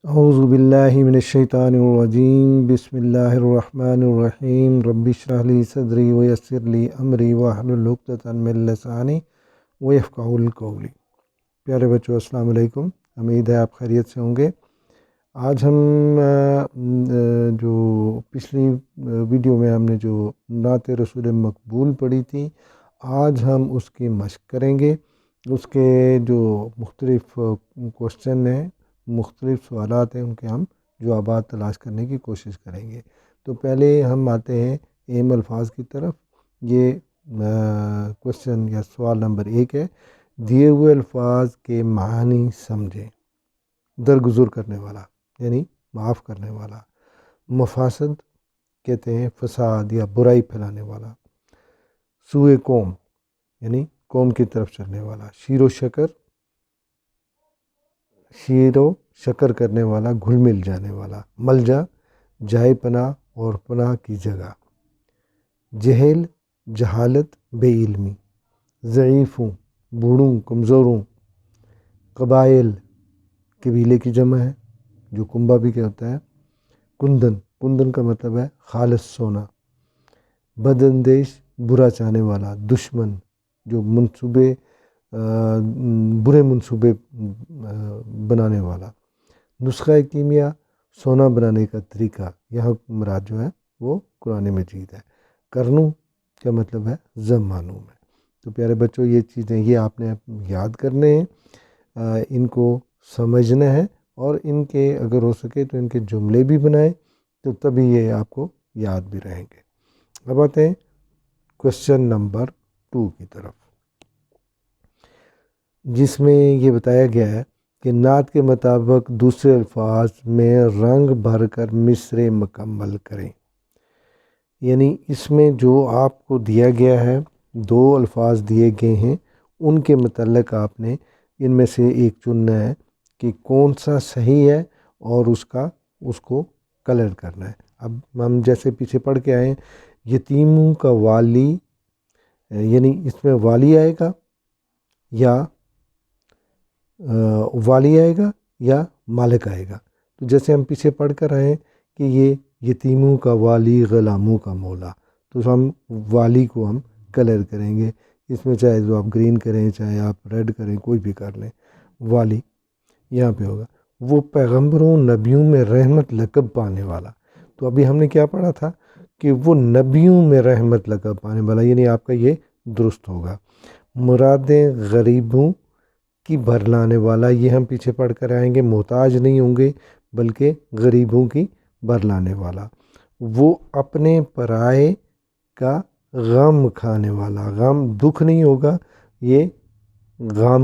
اعوذ باللہ من الشیطان الرجیم بسم اللہ الرحمن الرحیم رب اشرح لی صدری ویسر لی امری واحلل عقدۃ من لسانی یفقہوا قولی۔ پیارے بچوں السلام علیکم، امید ہے آپ خیریت سے ہوں گے۔ آج ہم جو پچھلی ویڈیو میں ہم نے جو نعت رسول مقبول پڑھی تھی، آج ہم اس کی مشق کریں گے۔ اس کے جو مختلف کوشچن ہیں، مختلف سوالات ہیں، ان کے ہم جوابات تلاش کرنے کی کوشش کریں گے۔ تو پہلے ہم آتے ہیں اہم الفاظ کی طرف۔ یہ کوشچن یا سوال نمبر 1 ہے، دیے ہوئے الفاظ کے معنی سمجھیں۔ درگزر کرنے والا یعنی معاف کرنے والا، مفاسد کہتے ہیں فساد یا برائی پھیلانے والا، سوئے قوم یعنی قوم کی طرف چلنے والا، شیر و شکر کرنے والا، گھل مل جانے والا، ملجا جائے پناہ اور پناہ کی جگہ، جہل جہالت بے علمی، ضعیفوں بوڑھوں کمزوروں، قبائل قبیلے کی جمع ہے جو کنبہ بھی ہوتا ہے، کندن کا مطلب ہے خالص سونا، بد اندیش برا چاہنے والا، دشمن جو برے منصوبے بنانے والا، نسخہ کیمیا سونا بنانے کا طریقہ، یہاں مراد جو ہے وہ قرآن مجید ہے۔ کرنو کا مطلب ہے ضم معلوم ہے۔ تو پیارے بچوں یہ چیزیں یہ آپ نے یاد کرنے ہیں، ان کو سمجھنا ہے، اور ان کے اگر ہو سکے تو ان کے جملے بھی بنائیں، تو تبھی یہ آپ کو یاد بھی رہیں گے۔ اب آتے ہیں کوشچن نمبر 2 کی طرف، جس میں یہ بتایا گیا ہے کہ نعت کے مطابق دوسرے الفاظ میں رنگ بھر کر مصرع مکمل کریں۔ یعنی اس میں جو آپ کو دیا گیا ہے، 2 الفاظ دیے گئے ہیں، ان کے متعلق آپ نے ان میں سے ایک چننا ہے کہ کون سا صحیح ہے، اور اس کو کلر کرنا ہے۔ اب ہم جیسے پیچھے پڑھ کے آئے ہیں، یتیموں کا والی، یعنی اس میں والی آئے گا یا مالک آئے گا۔ تو جیسے ہم پیچھے پڑھ کر آئے ہیں کہ یہ یتیموں کا والی غلاموں کا مولا، تو ہم والی کو ہم کلر کریں گے، اس میں چاہے جو آپ گرین کریں، چاہے آپ ریڈ کریں، کوئی بھی کر لیں، والی یہاں پہ ہوگا۔ وہ پیغمبروں نبیوں میں رحمت لقب پانے والا، تو ابھی ہم نے کیا پڑھا تھا کہ وہ نبیوں میں رحمت لقب پانے والا، یعنی آپ کا یہ درست ہوگا۔ مرادیں غریبوں کی بھر لانے والا، یہ ہم پیچھے پڑھ کر آئیں گے، محتاج نہیں ہوں گے بلکہ غریبوں کی بھر لانے والا۔ وہ اپنے پرائے کا غم کھانے والا، غم دکھ نہیں ہوگا، یہ غم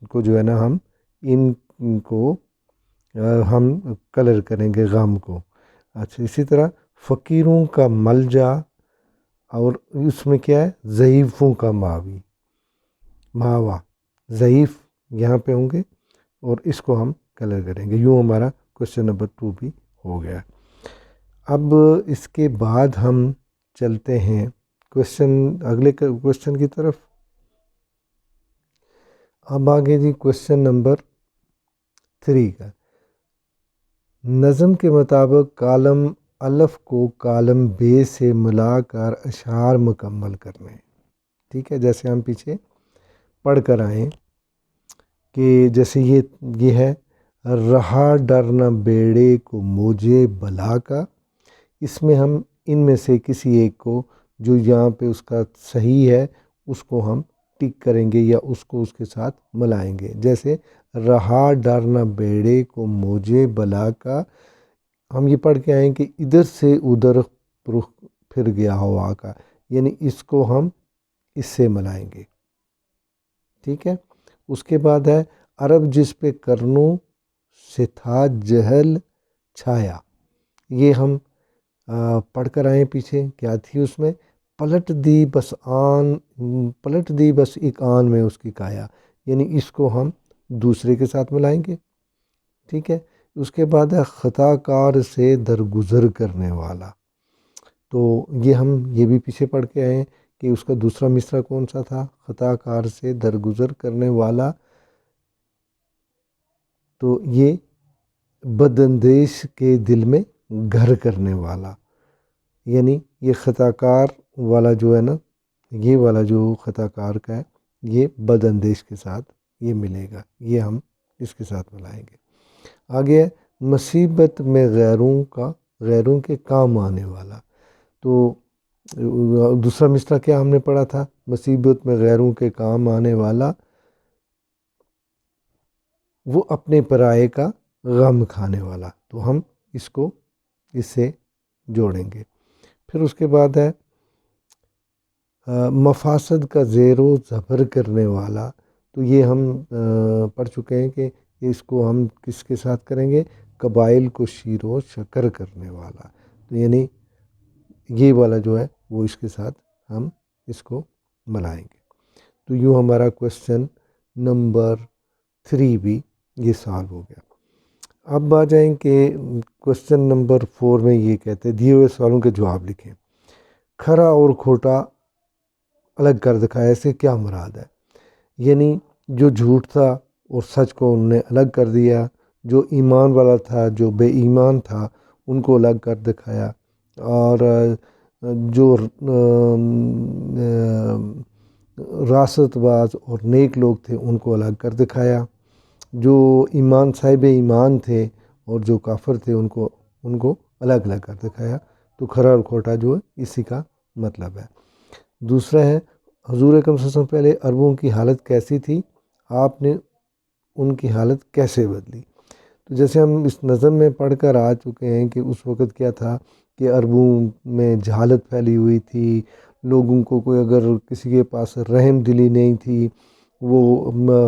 کو جو ہے نا ہم ان کو ہم کلر کریں گے غم کو۔ اچھا، اسی طرح فقیروں کا ملجا، اور اس میں کیا ہے ضعیفوں کا ماوا، ضعیف یہاں پہ ہوں گے، اور اس کو ہم کلر کریں گے۔ یوں ہمارا کوشچن نمبر 2 بھی ہو گیا۔ اب اس کے بعد ہم چلتے ہیں اگلے کوشچن کی طرف۔ اب آگے جی کوشچن نمبر 3 کا، نظم کے مطابق کالم الف کو کالم بے سے ملا کر اشعار مکمل کرنے۔ ٹھیک ہے، جیسے ہم پیچھے پڑھ کر آئیں کہ جیسے یہ ہے، رہا ڈر نہ بیڑے کو موجے بلا کا، اس میں ہم ان میں سے کسی ایک کو جو یہاں پہ اس کا صحیح ہے اس کو ہم ٹک کریں گے، یا اس کو اس کے ساتھ ملائیں گے۔ جیسے رہا ڈر نہ بیڑے کو موجے بلا کا، ہم یہ پڑھ کے آئیں کہ ادھر سے ادھر رخ پھر گیا ہوا کا، یعنی اس کو ہم اس سے ملائیں گے۔ ٹھیک ہے، اس کے بعد ہے عرب جس پہ کرنوں سے تھا جہل چھایا، یہ ہم پڑھ کر آئیں پیچھے کیا تھی اس میں، پلٹ دی بس ایک آن میں اس کی کایا، یعنی اس کو ہم دوسرے کے ساتھ ملائیں گے۔ ٹھیک ہے، اس کے بعد ہے خطا کار سے درگزر کرنے والا، تو یہ بھی پیچھے پڑھ کے آئے ہیں کہ اس کا دوسرا مصرع کون سا تھا، خطا کار سے درگزر کرنے والا، تو یہ بداندیش کے دل میں گھر کرنے والا، یعنی یہ خطا کار والا جو ہے نا، یہ والا جو خطا کار کا ہے یہ بداندیش کے ساتھ یہ ملے گا، یہ ہم اس کے ساتھ ملائیں گے۔ آگے ہے مصیبت میں غیروں کے کام آنے والا۔ تو دوسرا مصرع کیا ہم نے پڑھا تھا؟ مصیبت میں غیروں کے کام آنے والا، وہ اپنے پرائے کا غم کھانے والا، تو ہم اس سے جوڑیں گے۔ پھر اس کے بعد ہے مفاسد کا زیر و زبر کرنے والا، تو یہ ہم پڑھ چکے ہیں کہ اس کو ہم کس کے ساتھ کریں گے؟ قبائل کو شیر و شکر کرنے والا، تو یعنی یہ والا جو ہے وہ اس کے ساتھ ہم اس کو ملائیں گے۔ تو یوں ہمارا کوشچن نمبر 3 بھی یہ سالو ہو گیا۔ اب آ جائیں کہ کوشچن نمبر 4 میں یہ کہتے ہیں دیے ہوئے سوالوں کے جواب لکھیں۔ کھرا اور کھوٹا الگ کر دکھایا، اس سے کیا مراد ہے؟ یعنی جو جھوٹ تھا اور سچ کو انہوں نے الگ کر دیا، جو ایمان والا تھا جو بے ایمان تھا ان کو الگ کر دکھایا، اور جو راست باز اور نیک لوگ تھے ان کو الگ کر دکھایا، جو صاحب ایمان تھے اور جو کافر تھے ان کو الگ الگ کر دکھایا۔ تو کھرا اور کھوٹا جو ہے اسی کا مطلب ہے۔ دوسرا ہے حضور اکرم صلی اللہ علیہ وسلم پہلے عربوں کی حالت کیسی تھی، آپ نے ان کی حالت کیسے بدلی؟ تو جیسے ہم اس نظم میں پڑھ کر آ چکے ہیں کہ اس وقت کیا تھا کہ عربوں میں جہالت پھیلی ہوئی تھی، لوگوں کو کوئی اگر کسی کے پاس رحم دلی نہیں تھی، وہ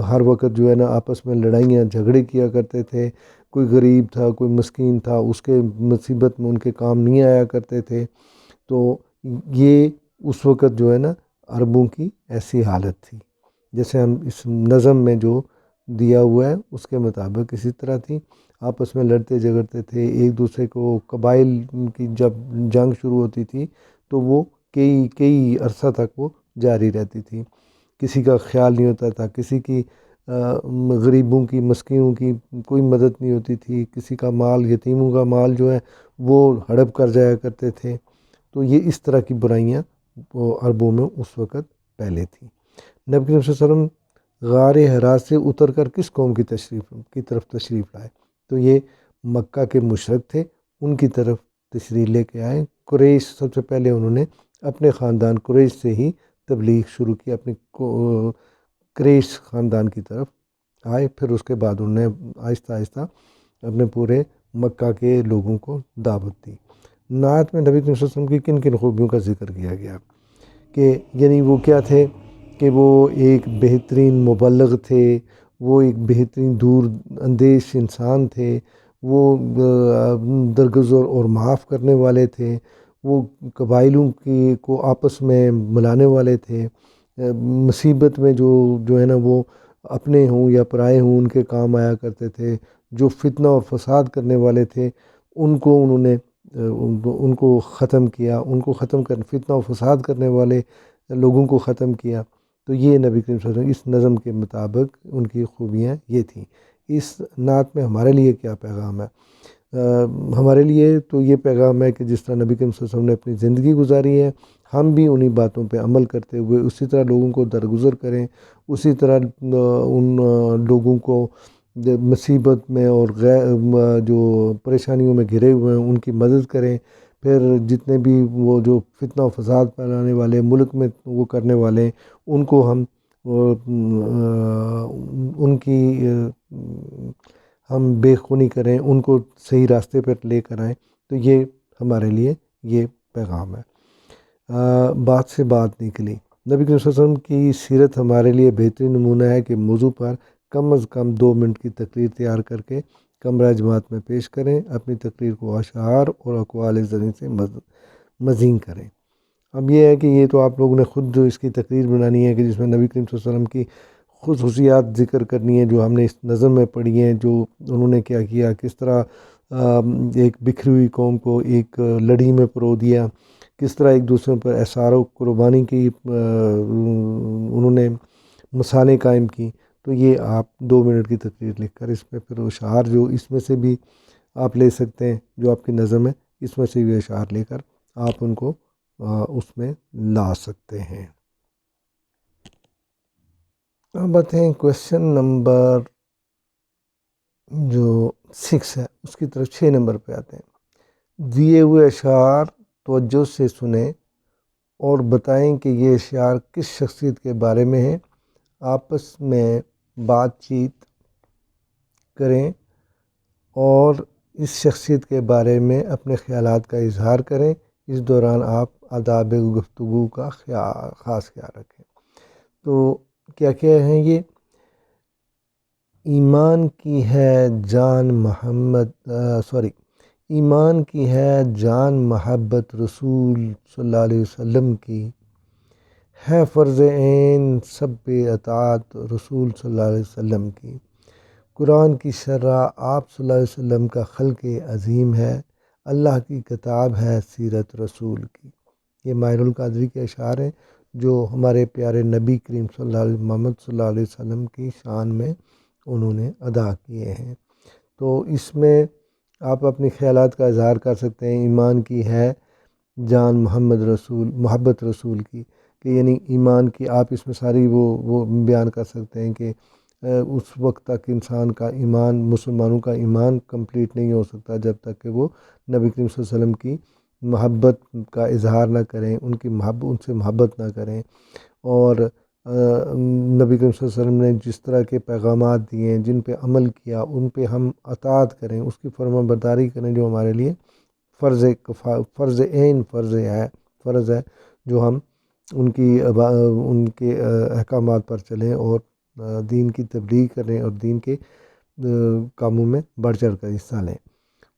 ہر وقت جو ہے نا آپس میں لڑائیاں جھگڑے کیا کرتے تھے، کوئی غریب تھا کوئی مسکین تھا اس کے مصیبت میں ان کے کام نہیں آیا کرتے تھے۔ تو یہ اس وقت جو ہے نا عربوں کی ایسی حالت تھی، جیسے ہم اس نظم میں جو دیا ہوا ہے اس کے مطابق اسی طرح تھی، آپس میں لڑتے جھگڑتے تھے ایک دوسرے کو، قبائل کی جب جنگ شروع ہوتی تھی تو وہ کئی عرصہ تک وہ جاری رہتی تھی، کسی کا خیال نہیں ہوتا تھا، کسی کی غریبوں کی مسکینوں کی کوئی مدد نہیں ہوتی تھی، کسی کا مال یتیموں کا مال جو ہے وہ ہڑپ کر جایا کرتے تھے۔ تو یہ اس طرح کی برائیاں وہ عربوں میں اس وقت پہلے تھیں۔ نبی کریم صلی اللہ علیہ وسلم غار حرا سے اتر کر کس قوم کی طرف تشریف لائے؟ تو یہ مکہ کے مشرک تھے، ان کی طرف تشریف لے کے آئے۔ قریش سب سے پہلے انہوں نے اپنے خاندان قریش سے ہی تبلیغ شروع کی، اپنے قریش خاندان کی طرف آئے، پھر اس کے بعد انہوں نے آہستہ آہستہ اپنے پورے مکہ کے لوگوں کو دعوت دی۔ نعت میں نبی کریم صلی اللہ علیہ وسلم کی کن کن خوبیوں کا ذکر کیا گیا؟ کہ یعنی وہ کیا تھے کہ وہ ایک بہترین مبلغ تھے، وہ ایک بہترین دور اندیش انسان تھے، وہ درگزر اور معاف کرنے والے تھے، وہ قبائلوں کو آپس میں ملانے والے تھے، مصیبت میں جو ہے نا وہ اپنے ہوں یا پرائے ہوں ان کے کام آیا کرتے تھے، جو فتنہ اور فساد کرنے والے تھے انہوں نے ان کو ختم کیا، فتنہ و فساد کرنے والے لوگوں کو ختم کیا۔ تو یہ نبی کریم صلی اللہ علیہ وسلم اس نظم کے مطابق ان کی خوبیاں یہ تھیں۔ اس نعت میں ہمارے لیے کیا پیغام ہے؟ ہمارے لیے تو یہ پیغام ہے کہ جس طرح نبی کریم صلی اللہ علیہ وسلم نے اپنی زندگی گزاری ہے، ہم بھی انہی باتوں پہ عمل کرتے ہوئے اسی طرح لوگوں کو درگزر کریں، اسی طرح ان لوگوں کو مصیبت میں اور جو پریشانیوں میں گھرے ہوئے ہیں ان کی مدد کریں، پھر جتنے بھی وہ جو فتنہ و فساد پھیلانے والے ملک میں وہ کرنے والے ان کو ہم بے خونی کریں، ان کو صحیح راستے پر لے کر آئیں۔ تو یہ ہمارے لیے یہ پیغام ہے۔ بات سے بات نکلی، نبی کریم صلی اللہ علیہ وسلم کی سیرت ہمارے لیے بہترین نمونہ ہے کہ موضوع پر کم از کم 2 منٹ کی تقریر تیار کر کے کمرہ جماعت میں پیش کریں، اپنی تقریر کو اشعار اور اقوال زرین سے مزین کریں۔ اب یہ ہے کہ یہ تو آپ لوگوں نے خود جو اس کی تقریر بنانی ہے کہ جس میں نبی کریم صلی اللہ علیہ وسلم کی خصوصیات ذکر کرنی ہے جو ہم نے اس نظم میں پڑھی ہیں، جو انہوں نے کیا کیا، کس طرح ایک بکھری ہوئی قوم کو ایک لڑی میں پرو دیا، کس طرح ایک دوسرے پر احسار و قربانی کی انہوں نے مثالیں قائم کی۔ تو یہ آپ 2 منٹ کی تقریر لکھ کر اس میں پھر اشعار جو اس میں سے بھی آپ لے سکتے ہیں جو آپ کی نظر میں اس میں سے یہ اشعار لے کر آپ ان کو اس میں لا سکتے ہیں۔ اب آتے ہیں کویشچن نمبر جو 6 ہے اس کی طرف 6 نمبر پہ آتے ہیں۔ دیے ہوئے اشعار توجہ سے سنیں اور بتائیں کہ یہ اشعار کس شخصیت کے بارے میں ہیں۔ آپس میں بات چیت کریں اور اس شخصیت کے بارے میں اپنے خیالات کا اظہار کریں۔ اس دوران آپ آداب گفتگو کا خاص خیال رکھیں۔ تو کیا کیا ہیں یہ؟ ایمان کی ہے جان ایمان کی ہے جان محبت رسول صلی اللہ علیہ وسلم کی، ہے فرض عین سب اطاعت رسول صلی اللہ علیہ وسلم کی، قرآن کی شرح آپ صلی اللہ علیہ وسلم کا خلق عظیم ہے، اللہ کی کتاب ہے سیرت رسول کی۔ یہ ماہر القادری کے اشعار ہیں جو ہمارے پیارے نبی کریم محمد صلی اللہ علیہ وسلم کی شان میں انہوں نے ادا کیے ہیں۔ تو اس میں آپ اپنے خیالات کا اظہار کر سکتے ہیں۔ ایمان کی ہے جان محبت رسول کی، کہ یعنی ایمان کی آپ اس میں ساری وہ بیان کر سکتے ہیں کہ اس وقت تک انسان کا ایمان، مسلمانوں کا ایمان کمپلیٹ نہیں ہو سکتا جب تک کہ وہ نبی کریم صلی اللہ علیہ وسلم کی محبت کا اظہار نہ کریں، ان سے محبت نہ کریں، اور نبی کریم صلی اللہ علیہ وسلم نے جس طرح کے پیغامات دیے ہیں، جن پہ عمل کیا، ان پہ ہم اطاعت کریں، اس کی فرما برداری کریں، جو ہمارے لیے فرض ہے جو ہم ان کے احکامات پر چلیں اور دین کی تبلیغ کریں اور دین کے کاموں میں بڑھ چڑھ کر حصہ لیں۔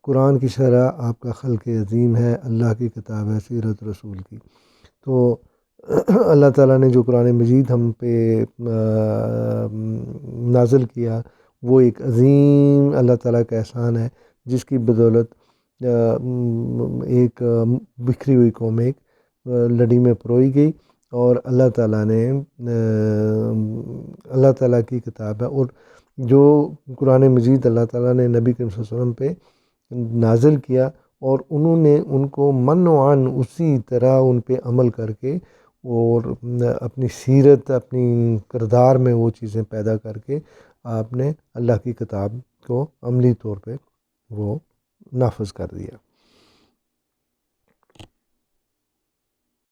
قرآن کی شرح آپ کا خلق عظیم ہے، اللہ کی کتاب ہے سیرت رسول کی۔ تو اللہ تعالیٰ نے جو قرآن مجید ہم پہ نازل کیا وہ ایک عظیم اللہ تعالیٰ کا احسان ہے، جس کی بدولت ایک بکھری ہوئی قوم ایک لڑی میں پروئی گئی، اور اللہ تعالیٰ کی کتاب ہے، اور جو قرآن مجید اللہ تعالیٰ نے نبی کریم صلی اللہ علیہ وسلم پہ نازل کیا، اور انہوں نے ان کو من و عن اسی طرح ان پہ عمل کر کے اور اپنی سیرت، اپنی کردار میں وہ چیزیں پیدا کر کے آپ نے اللہ کی کتاب کو عملی طور پہ وہ نافذ کر دیا۔